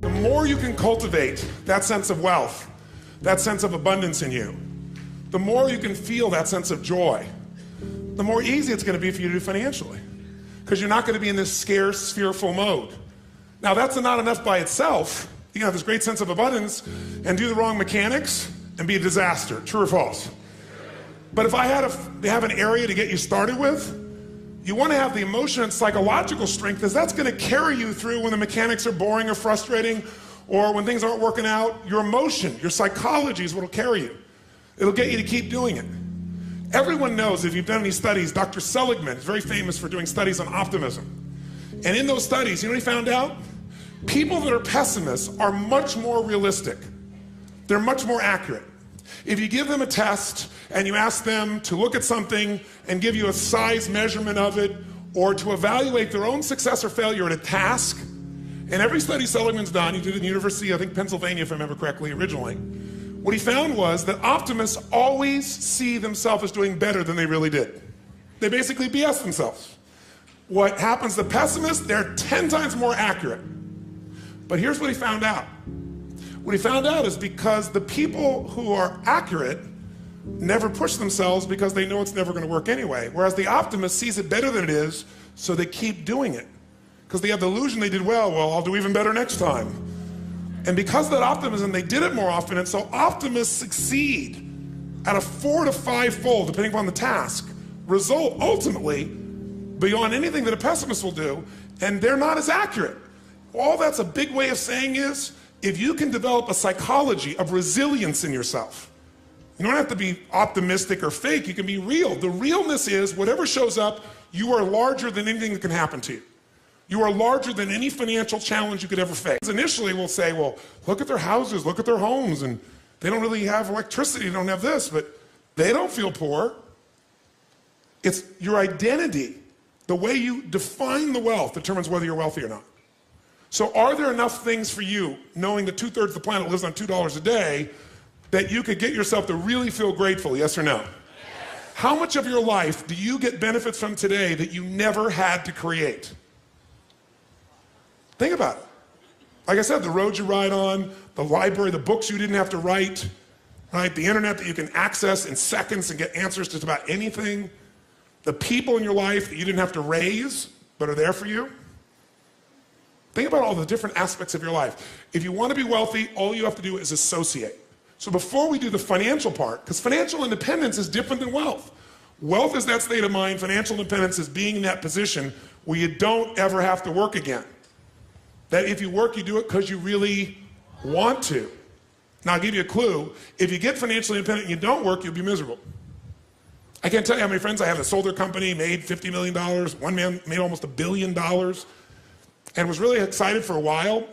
The more you can cultivate that sense of wealth, that sense of abundance in you, the more you can feel that sense of joy, the more easy it's going to be for you to do financially. Because you're not going to be in this scarce, fearful mode. Now, that's not enough by itself. You can have this great sense of abundance and do the wrong mechanics and be a disaster. True or false? But if I had to have an area to get you started with, you want to have the emotion and psychological strength, because that's going to carry you through when the mechanics are boring or frustrating, or when things aren't working out. Your emotion, your psychology is what will carry you. It'll get you to keep doing it. Everyone knows, if you've done any studies, Dr. Seligman is very famous for doing studies on optimism. And in those studies, you know what he found out? People that are pessimists are much more realistic. They're much more accurate. If you give them a test and you ask them to look at something and give you a size measurement of it, or to evaluate their own success or failure at a task, and every study Seligman's done, he did it in the University, I think Pennsylvania if I remember correctly originally, what he found was that optimists always see themselves as doing better than they really did. They basically BS themselves. What happens to pessimists, they're 10 times more accurate. But here's what he found out. What he found out is because the people who are accurate never push themselves because they know it's never going to work anyway. Whereas the optimist sees it better than it is, so they keep doing it. Because they have the illusion they did well, I'll do even better next time. And because of that optimism, they did it more often, and so optimists succeed at a 4 to 5-fold, depending upon the task, result ultimately beyond anything that a pessimist will do, and they're not as accurate. All that's a big way of saying is, if you can develop a psychology of resilience in yourself, you don't have to be optimistic or fake, you can be real. The realness is, whatever shows up, you are larger than anything that can happen to you. You are larger than any financial challenge you could ever face. Initially, we'll say, well, look at their houses, look at their homes, and they don't really have electricity, they don't have this, but they don't feel poor. It's your identity. The way you define the wealth determines whether you're wealthy or not. So are there enough things for you, knowing that 2/3 of the planet lives on $2 a day, that you could get yourself to really feel grateful, yes or no? Yes. How much of your life do you get benefits from today that you never had to create? Think about it. Like I said, the roads you ride on, the library, the books you didn't have to write, right? The internet that you can access in seconds and get answers to just about anything. The people in your life that you didn't have to raise, but are there for you. Think about all the different aspects of your life. If you want to be wealthy, all you have to do is associate. So before we do the financial part, because financial independence is different than wealth. Wealth is that state of mind. Financial independence is being in that position where you don't ever have to work again. That if you work, you do it because you really want to. Now, I'll give you a clue. If you get financially independent and you don't work, you'll be miserable. I can't tell you how many friends I have that sold their company, made $50 million. One man made almost $1 billion and was really excited for a while.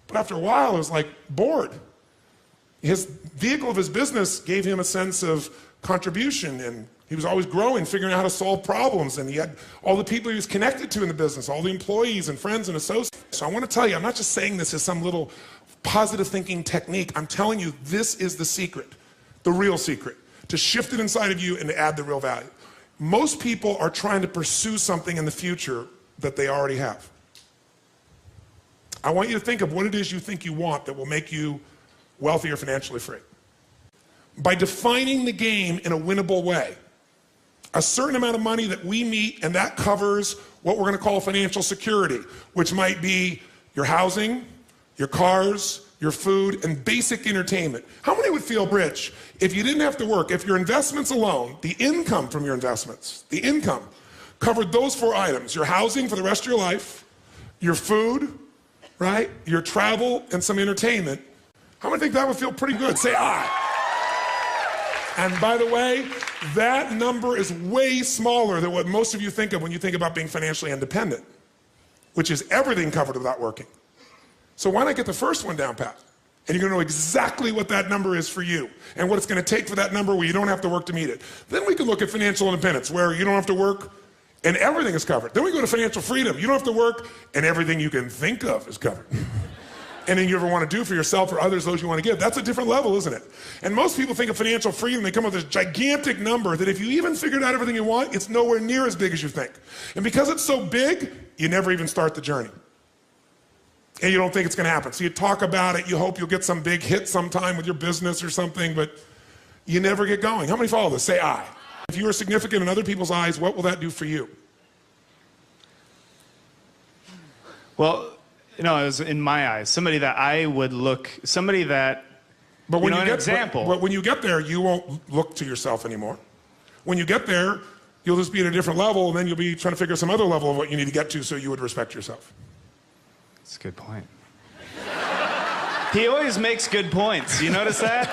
But after a while, it was like bored. His vehicle of his business gave him a sense of contribution, and he was always growing, figuring out how to solve problems, and he had all the people he was connected to in the business, all the employees and friends and associates. So I want to tell you, I'm not just saying this as some little positive thinking technique. I'm telling you, this is the secret, the real secret, to shift it inside of you and to add the real value. Most people are trying to pursue something in the future that they already have. I want you to think of what it is you think you want that will make you wealthy or financially free. By defining the game in a winnable way. A certain amount of money that we meet, and that covers what we're going to call financial security, which might be your housing, your cars, your food, and basic entertainment. How many would feel rich if you didn't have to work, if your investments alone, the income from your investments, the income, covered those 4 items, your housing for the rest of your life, your food, right, your travel, and some entertainment? How many think that would feel pretty good? Say aye. And by the way, that number is way smaller than what most of you think of when you think about being financially independent, which is everything covered without working. So why not get the first one down pat? And you're going to know exactly what that number is for you and what it's going to take for that number where you don't have to work to meet it. Then we can look at financial independence, where you don't have to work and everything is covered. Then we go to financial freedom. You don't have to work and everything you can think of is covered. Anything you ever want to do for yourself or others, those you want to give. That's a different level, isn't it? And most people think of financial freedom, they come up with this gigantic number that if you even figured out everything you want, it's nowhere near as big as you think. And because it's so big, you never even start the journey. and you don't think it's going to happen. So you talk about it, you hope you'll get some big hit sometime with your business or something, but you never get going. How many follow this? Say I. If you are significant in other people's eyes, what will that do for you? Well, it was in my eyes, somebody that I would look, somebody that, but when you an get, example. But when you get there, you won't look to yourself anymore. When you get there, you'll just be at a different level, and then you'll be trying to figure some other level of what you need to get to so you would respect yourself. That's a good point. He always makes good points. You notice that?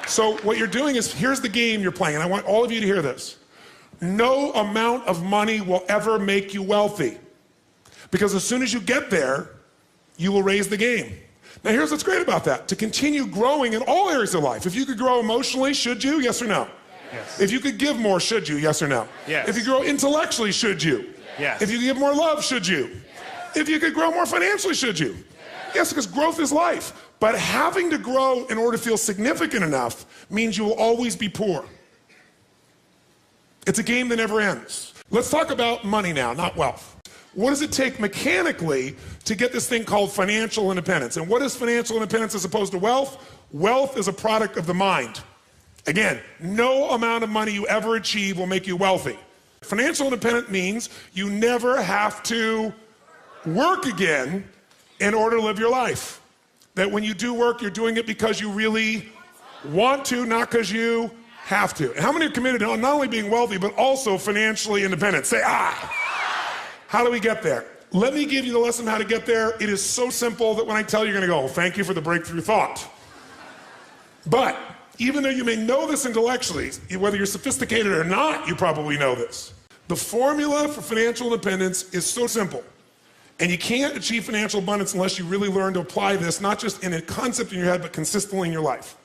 So what you're doing is, here's the game you're playing, and I want all of you to hear this. No amount of money will ever make you wealthy. Because as soon as you get there, you will raise the game. Now here's what's great about that. To continue growing in all areas of life. If you could grow emotionally, should you? Yes or no? Yes. If you could give more, should you? Yes or no? Yes. If you grow intellectually, should you? Yes. If you give more love, should you? Yes. If you could grow more financially, should you? Yes, because growth is life. But having to grow in order to feel significant enough means you will always be poor. It's a game that never ends. Let's talk about money now, not wealth. What does it take mechanically to get this thing called financial independence? And what is financial independence as opposed to wealth? Wealth is a product of the mind. Again, no amount of money you ever achieve will make you wealthy. Financial independence means you never have to work again in order to live your life. That when you do work, you're doing it because you really want to, not because you have to. And how many are committed to not only being wealthy, but also financially independent? Say, ah! How do we get there? Let me give you the lesson how to get there. It is so simple that when I tell you, you're going to go, thank you for the breakthrough thought. But even though you may know this intellectually, whether you're sophisticated or not, you probably know this. The formula for financial independence is so simple. And you can't achieve financial abundance unless you really learn to apply this, not just in a concept in your head, but consistently in your life.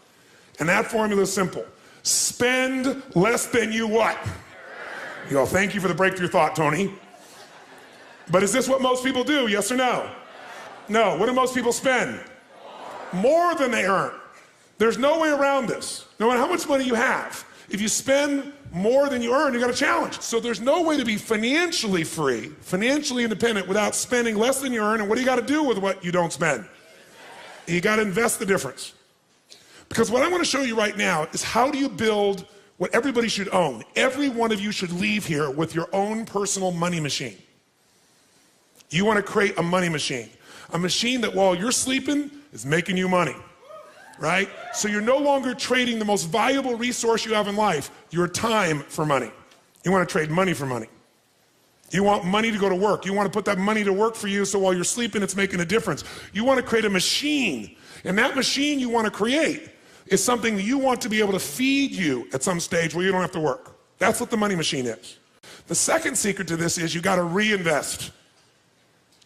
And that formula is simple. Spend less than you what? You go, thank you for the breakthrough thought, Tony. But is this what most people do, yes or no? No. What do most people spend? More than they earn. There's no way around this. No matter how much money you have, if you spend more than you earn, you got a challenge. So there's no way to be financially free, financially independent without spending less than you earn. And what do you got to do with what you don't spend? You got to invest the difference. Because what I want to show you right now is how do you build what everybody should own. Every one of you should leave here with your own personal money machine. You want to create a money machine. A machine that while you're sleeping is making you money, right? So you're no longer trading the most valuable resource you have in life, your time, for money. You want to trade money for money. You want money to go to work. You want to put that money to work for you so while you're sleeping it's making a difference. You want to create a machine. And that machine you want to create is something that you want to be able to feed you at some stage where you don't have to work. That's what the money machine is. The second secret to this is you got to reinvest.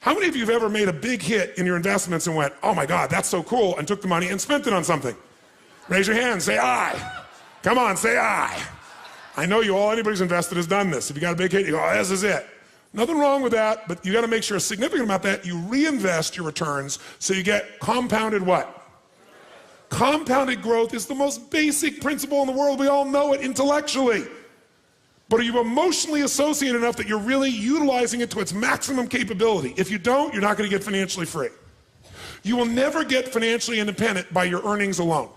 How many of you have ever made a big hit in your investments and went, oh my God, that's so cool, and took the money and spent it on something? Raise your hand, say I. Come on, say I. I know you all, anybody who's invested has done this. If you got a big hit, you go, oh, this is it. Nothing wrong with that, but you got to make sure a significant amount of that, you reinvest your returns so you get compounded what? Compounded growth is the most basic principle in the world. We all know it intellectually. But are you emotionally associated enough that you're really utilizing it to its maximum capability? If you don't, you're not going to get financially free. You will never get financially independent by your earnings alone.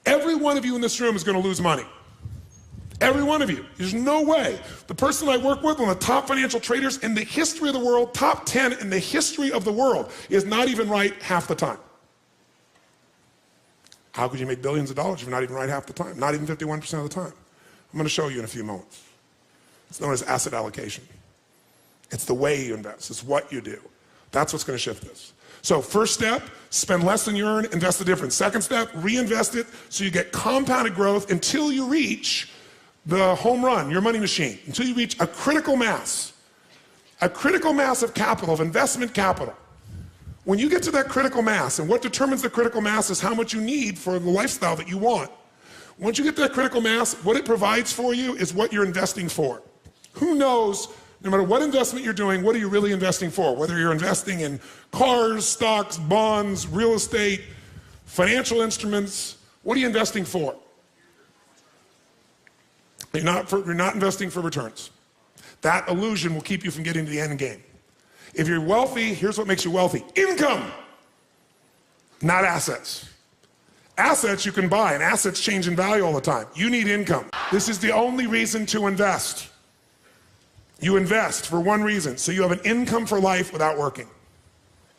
Every one of you in this room is going to lose money. Every one of you. There's no way. The person I work with, one of the top financial traders in the history of the world, top 10 in the history of the world, is not even right half the time. How could you make billions of dollars if you're not even right half the time? Not even 51% of the time. I'm going to show you in a few moments. It's known as asset allocation. It's the way you invest. It's what you do. That's what's going to shift this. So first step, spend less than you earn, invest the difference. Second step, reinvest it so you get compounded growth until you reach the home run, your money machine, until you reach a critical mass of capital, of investment capital. When you get to that critical mass, and what determines the critical mass is how much you need for the lifestyle that you want. Once you get to that critical mass, what it provides for you is what you're investing for. Who knows, no matter what investment you're doing, what are you really investing for? Whether you're investing in cars, stocks, bonds, real estate, financial instruments, what are you investing for? You're not investing for returns. That illusion will keep you from getting to the end game. If you're wealthy, here's what makes you wealthy. Income, not assets. Assets you can buy, and assets change in value all the time. You need income. This is the only reason to invest. You invest for one reason, so you have an income for life without working.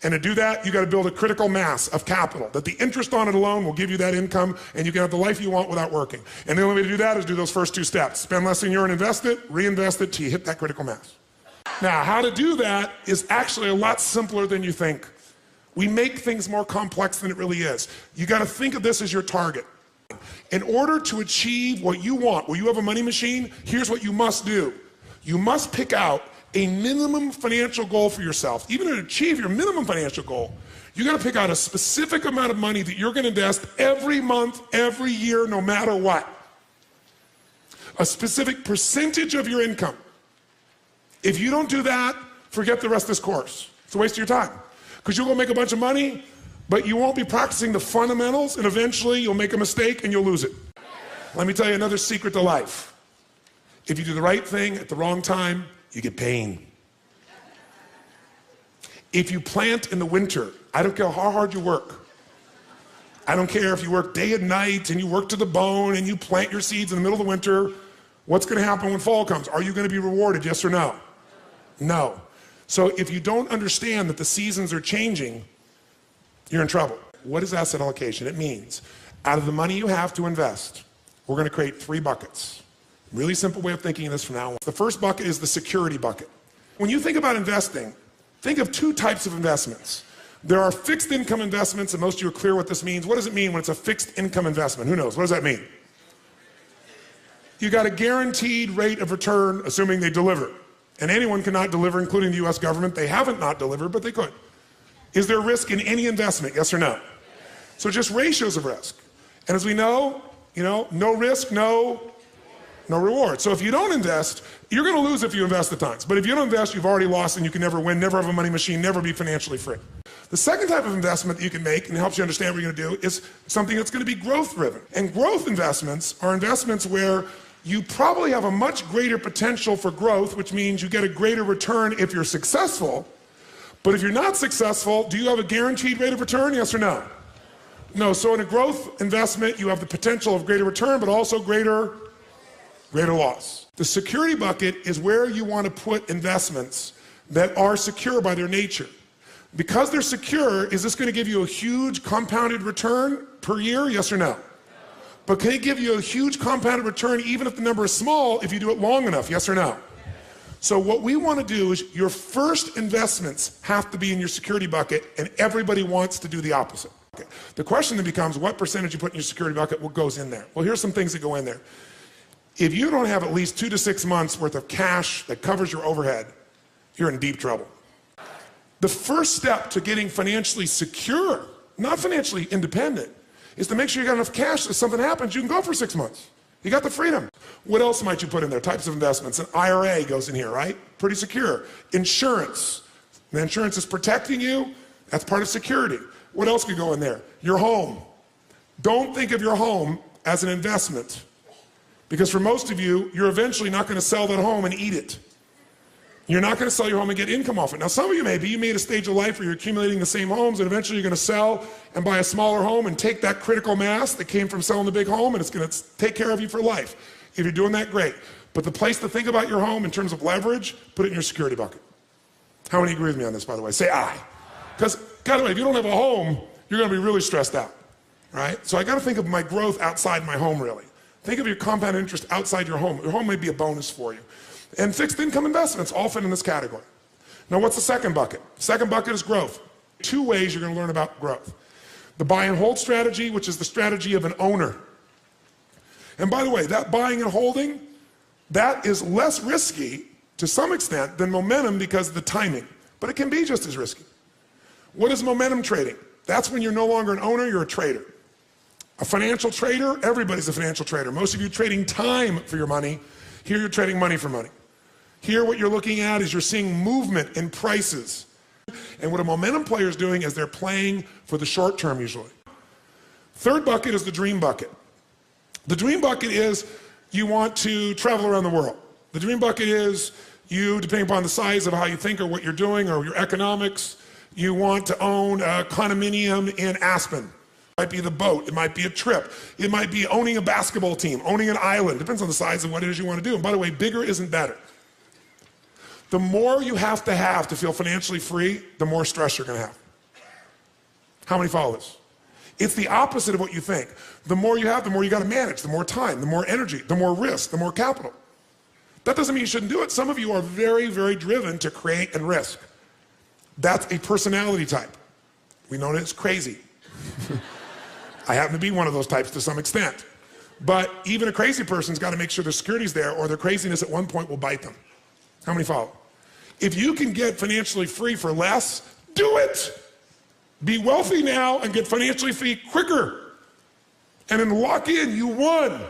And to do that, you got to build a critical mass of capital, that the interest on it alone will give you that income, and you can have the life you want without working. And the only way to do that is do those first two steps. Spend less than you earn, invest it, reinvest it till you hit that critical mass. Now, how to do that is actually a lot simpler than you think. We make things more complex than it really is. You got to think of this as your target. In order to achieve what you want, where you have a money machine, here's what you must do. You must pick out a minimum financial goal for yourself. Even to achieve your minimum financial goal, you got to pick out a specific amount of money that you're going to invest every month, every year, no matter what. A specific percentage of your income. If you don't do that, forget the rest of this course. It's a waste of your time. Because you'll go make a bunch of money, but you won't be practicing the fundamentals, and eventually you'll make a mistake and you'll lose it. Let me tell you another secret to life. If you do the right thing at the wrong time, you get pain. If you plant in the winter, I don't care how hard you work. I don't care if you work day and night and you work to the bone and you plant your seeds in the middle of the winter. What's going to happen when fall comes? Are you going to be rewarded, yes or no? No. So if you don't understand that the seasons are changing, you're in trouble. What is asset allocation? It means out of the money you have to invest, we're going to create 3 buckets. Really simple way of thinking of this from now on. The first bucket is the security bucket. When you think about investing, think of 2 types of investments. There are fixed income investments, and most of you are clear what this means. What does it mean when it's a fixed income investment? Who knows? What does that mean? You got a guaranteed rate of return, assuming they deliver. And anyone cannot deliver, including the US government. They haven't not delivered, but they could. Is there risk in any investment, yes or no? So just ratios of risk. And as we know, no risk, no reward. So if you don't invest, you're going to lose if you invest at times. But if you don't invest, you've already lost and you can never win, never have a money machine, never be financially free. The second type of investment that you can make, and helps you understand what you're going to do, is something that's going to be growth driven. And growth investments are investments where you probably have a much greater potential for growth, which means you get a greater return if you're successful. But if you're not successful, do you have a guaranteed rate of return, yes or no? No, so in a growth investment, you have the potential of greater return, but also greater loss. The security bucket is where you want to put investments that are secure by their nature. Because they're secure, is this going to give you a huge compounded return per year, yes or no? But can it give you a huge compounded return even if the number is small if you do it long enough, yes or no? So what we want to do is your first investments have to be in your security bucket, and everybody wants to do the opposite. Okay. The question then becomes, what percentage you put in your security bucket, what goes in there? Well, here's some things that go in there. If you don't have at least 2 to 6 months worth of cash that covers your overhead, you're in deep trouble. The first step to getting financially secure, not financially independent, is to make sure you got enough cash that if something happens, you can go for 6 months. You got the freedom. What else might you put in there? Types of investments. An IRA goes in here, right? Pretty secure. Insurance. The insurance is protecting you. That's part of security. What else could go in there? Your home. Don't think of your home as an investment. Because for most of you, you're eventually not going to sell that home and eat it. You're not going to sell your home and get income off it. Now, some of you maybe, you made a stage of life where you're accumulating the same homes, and eventually you're going to sell and buy a smaller home and take that critical mass that came from selling the big home, and it's going to take care of you for life. If you're doing that, great. But the place to think about your home in terms of leverage, put it in your security bucket. How many agree with me on this, by the way? Say aye. Because, by the way, if you don't have a home, you're going to be really stressed out, right? So I got to think of my growth outside my home, really. Think of your compound interest outside your home. Your home may be a bonus for you. And fixed income investments all fit in this category. Now, what's the second bucket? Second bucket is growth. 2 ways you're going to learn about growth. The buy and hold strategy, which is the strategy of an owner. And by the way, that buying and holding, that is less risky to some extent than momentum because of the timing. But it can be just as risky. What is momentum trading? That's when you're no longer an owner, you're a trader. A financial trader, everybody's a financial trader. Most of you trading time for your money. Here you're trading money for money. Here what you're looking at is you're seeing movement in prices. And what a momentum player is doing is they're playing for the short term usually. Third bucket is the dream bucket. The dream bucket is you want to travel around the world. The dream bucket is You, depending upon the size of how you think or what you're doing or your economics, you want to own a condominium in Aspen. It might be the boat, it might be a trip, it might be owning a basketball team, owning an island. Depends on the size of what it is you want to do. And by the way, bigger isn't better. The more you have to feel financially free, the more stress you're going to have. How many follow this? It's the opposite of what you think. The more you have, the more you got to manage, the more time, the more energy, the more risk, the more capital. That doesn't mean you shouldn't do it. Some of you are very, very driven to create and risk. That's a personality type. We know that it's crazy. I happen to be one of those types to some extent. But even a crazy person's got to make sure their security's there, or their craziness at one point will bite them. How many follow? If you can get financially free for less, do it. Be wealthy now and get financially free quicker. And then lock in, you won.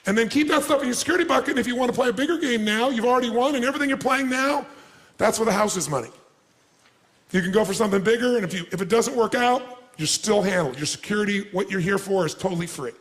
And then keep that stuff in your security bucket. And if you want to play a bigger game now, you've already won, and everything you're playing now, that's where the house is money. You can go for something bigger, and if it doesn't work out, you're still handled. Your security, what you're here for, is totally free.